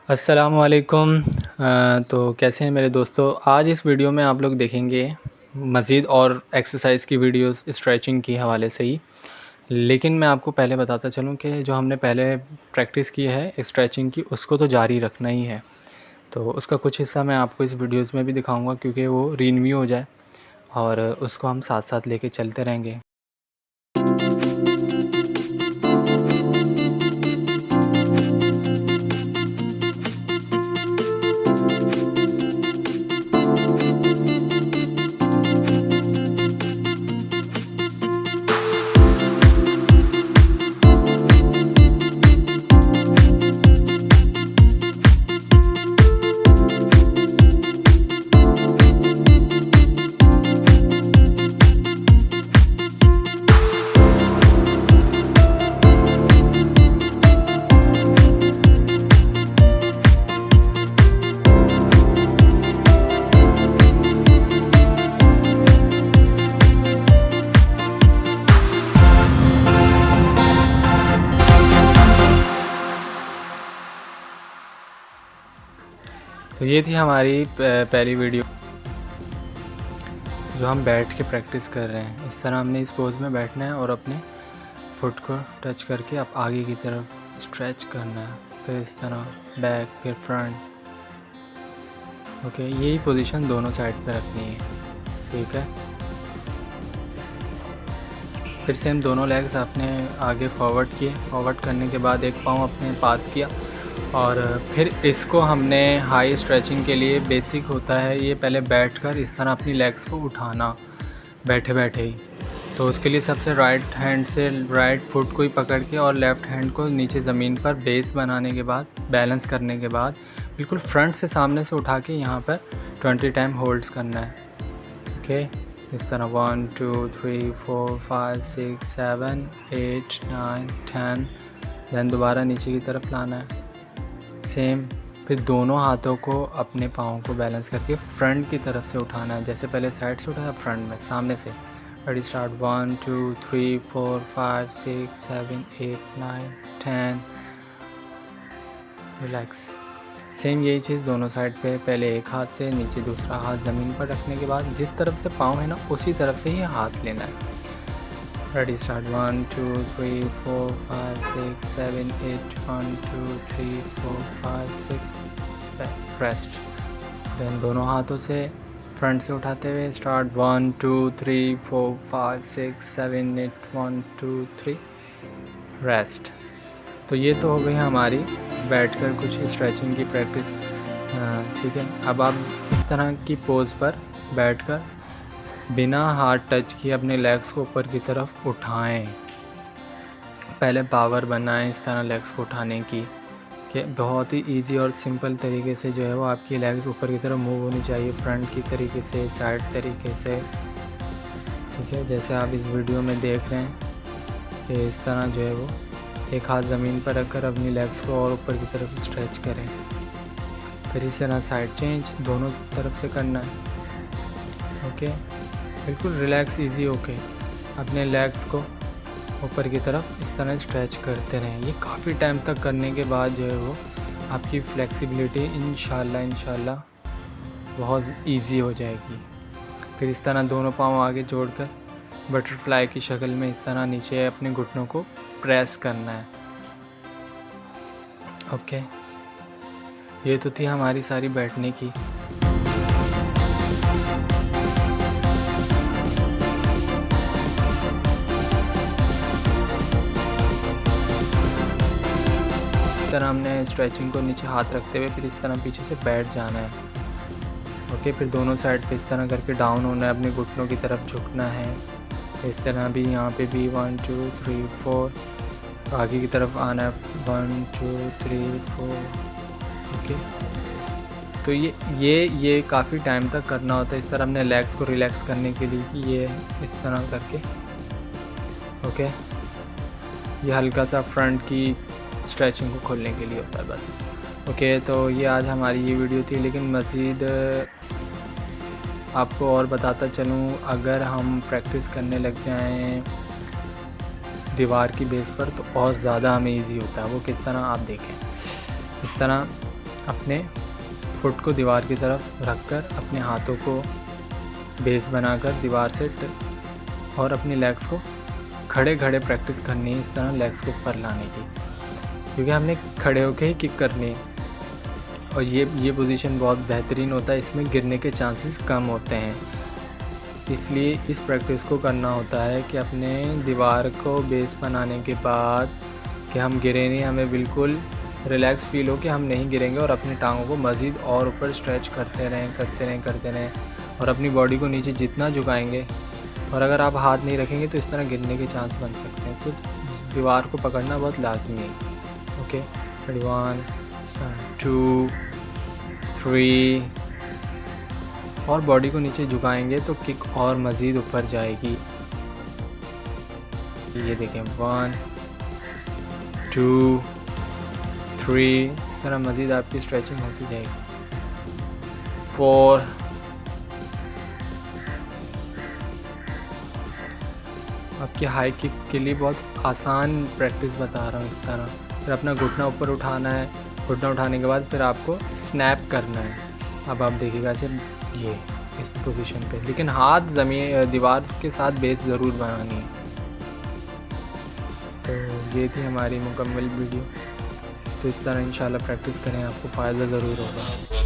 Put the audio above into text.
अस्सलामुअलैकुम। तो कैसे हैं मेरे दोस्तों? आज इस वीडियो में आप लोग देखेंगे मज़ीद और एक्सरसाइज की वीडियोस स्ट्रेचिंग के हवाले से ही। लेकिन मैं आपको पहले बताता चलूँ कि जो हमने पहले प्रैक्टिस की है स्ट्रेचिंग की, उसको तो जारी रखना ही है। तो उसका कुछ हिस्सा मैं आपको इस वीडियोस में भी दिखाऊंगा, क्योंकि वो रिन्यू हो जाए और उसको हम साथ साथ लेके चलते रहेंगे। तो ये थी हमारी पहली वीडियो जो हम बैठ के प्रैक्टिस कर रहे हैं। इस तरह हमने इस पोज में बैठना है और अपने फुट को टच करके अब आगे की तरफ स्ट्रेच करना है, फिर इस तरह बैक, फिर फ्रंट। ओके, यही पोजीशन दोनों साइड पे रखनी है। ठीक है, फिर से हम दोनों लेग्स अपने आगे फॉरवर्ड किए। फॉरवर्ड करने के बाद एक पाँव अपने पास किया और फिर इसको हमने हाई स्ट्रेचिंग के लिए बेसिक होता है ये, पहले बैठकर इस तरह अपनी लेग्स को उठाना बैठे बैठे ही। तो उसके लिए सबसे राइट हैंड से राइट फुट को ही पकड़ के और लेफ़्ट हैंड को नीचे ज़मीन पर बेस बनाने के बाद, बैलेंस करने के बाद बिल्कुल फ्रंट से सामने से उठा के यहाँ पर 20 टाइम होल्ड्स करना है। ओके, इस तरह 1 2 3 4 5 6 7 8 9 10। दैन दोबारा नीचे की तरफ लाना है सेम। फिर दोनों हाथों को अपने पाँव को बैलेंस करके फ्रंट की तरफ से उठाना है, जैसे पहले साइड से उठाया, फ्रंट में सामने से। Ready, start. 1 2 3 4 5 6 7 8 9 10। रिलैक्स। सेम यही चीज़ दोनों साइड पे, पहले एक हाथ से, नीचे दूसरा हाथ ज़मीन पर रखने के बाद जिस तरफ से पाँव है ना, उसी तरफ से ही हाथ लेना है। Ready, start. 1 2 3 4 5 6 7 8 1 2 3 4 5 6। रेस्ट। देन दोनों हाथों से फ्रंट से उठाते हुए स्टार्ट। 1 2 3 4 5 6 7 8 1 2 3। रेस्ट। तो ये तो हो गई हमारी बैठकर कुछ स्ट्रेचिंग की प्रैक्टिस। ठीक है, अब आप इस तरह की पोज़ पर बैठकर बिना हाथ टच किए अपने लेग्स को ऊपर की तरफ उठाएं। पहले पावर बनाएं इस तरह लेग्स को उठाने की, कि बहुत ही इजी और सिंपल तरीके से जो है वो आपकी लेग्स ऊपर की तरफ मूव होनी चाहिए, फ्रंट की तरीके से, साइड तरीके से। ठीक है, जैसे आप इस वीडियो में देख रहे हैं कि इस तरह जो है वो एक हाथ ज़मीन पर रखकर अपनी लेग्स को और ऊपर की तरफ स्ट्रेच करें। फिर इस तरह साइड चेंज दोनों तरफ से करना है। ओके, बिल्कुल रिलैक्स इजी होके अपने लेग्स को ऊपर की तरफ इस तरह स्ट्रेच करते रहें। ये काफ़ी टाइम तक करने के बाद जो है वो आपकी फ्लेक्सिबिलिटी इंशाल्लाह बहुत इजी हो जाएगी। फिर इस तरह दोनों पाँव आगे जोड़कर बटरफ्लाई की शक्ल में इस तरह नीचे अपने घुटनों को प्रेस करना है। ओके, ये तो थी हमारी सारी बैठने की। इस तरह हमने स्ट्रेचिंग को नीचे हाथ रखते हुए फिर इस तरह पीछे से बैठ जाना है। ओके, फिर दोनों साइड पे इस तरह करके डाउन होना है, अपने घुटनों की तरफ झुकना है। इस तरह भी यहाँ पे भी 1 2 3 4 आगे की तरफ आना है। 1 2 3 4। ओके, तो ये काफ़ी टाइम तक करना होता है। इस तरह अपने लेग्स को रिलैक्स करने के लिए कि ये इस तरह करके। ओके, ये हल्का सा फ्रंट की स्ट्रेचिंग को खोलने के लिए होता है बस। ओके, तो ये आज हमारी ये वीडियो थी, लेकिन मज़ीद आपको और बताता चलूँ, अगर हम प्रैक्टिस करने लग जाएं दीवार की बेस पर तो और ज़्यादा हमें इजी होता है। वो किस तरह, आप देखें। इस तरह अपने फुट को दीवार की तरफ रखकर अपने हाथों को बेस बनाकर दीवार से और अपनी लेग्स को खड़े खड़े प्रैक्टिस करनी है, इस तरह लेग्स को ऊपर लाने की, क्योंकि हमने खड़े होकर ही किक करनी है। और ये पोजीशन बहुत बेहतरीन होता है, इसमें गिरने के चांसेस कम होते हैं। इसलिए इस प्रैक्टिस को करना होता है कि अपने दीवार को बेस बनाने के बाद कि हम गिरे नहीं, हमें बिल्कुल रिलैक्स फील हो कि हम नहीं गिरेंगे और अपनी टांगों को मज़ीद और ऊपर स्ट्रेच करते रहें और अपनी बॉडी को नीचे जितना झुकाएंगे, और अगर आप हाथ नहीं रखेंगे तो इस तरह गिरने के चांस बन सकते हैं। तो दीवार को पकड़ना बहुत लाजमी है। ओके, 1 2 3, और बॉडी को नीचे झुकाएंगे तो किक और मज़ीद ऊपर जाएगी। ये देखें, 1 2 3, इस तरह मज़ीद आपकी स्ट्रेचिंग होती जाएगी। 4, आपकी हाई किक के लिए बहुत आसान प्रैक्टिस बता रहा हूँ। इस तरह फिर अपना घुटना ऊपर उठाना है, घुटना उठाने के बाद फिर आपको स्नैप करना है। अब आप देखिएगा सिर्फ ये इस पोजीशन पे, लेकिन हाथ ज़मीन दीवार के साथ बेस ज़रूर बनानी है। तो ये थी हमारी मुकम्मल वीडियो। तो इस तरह इंशाल्लाह प्रैक्टिस करें, आपको फ़ायदा ज़रूर होगा।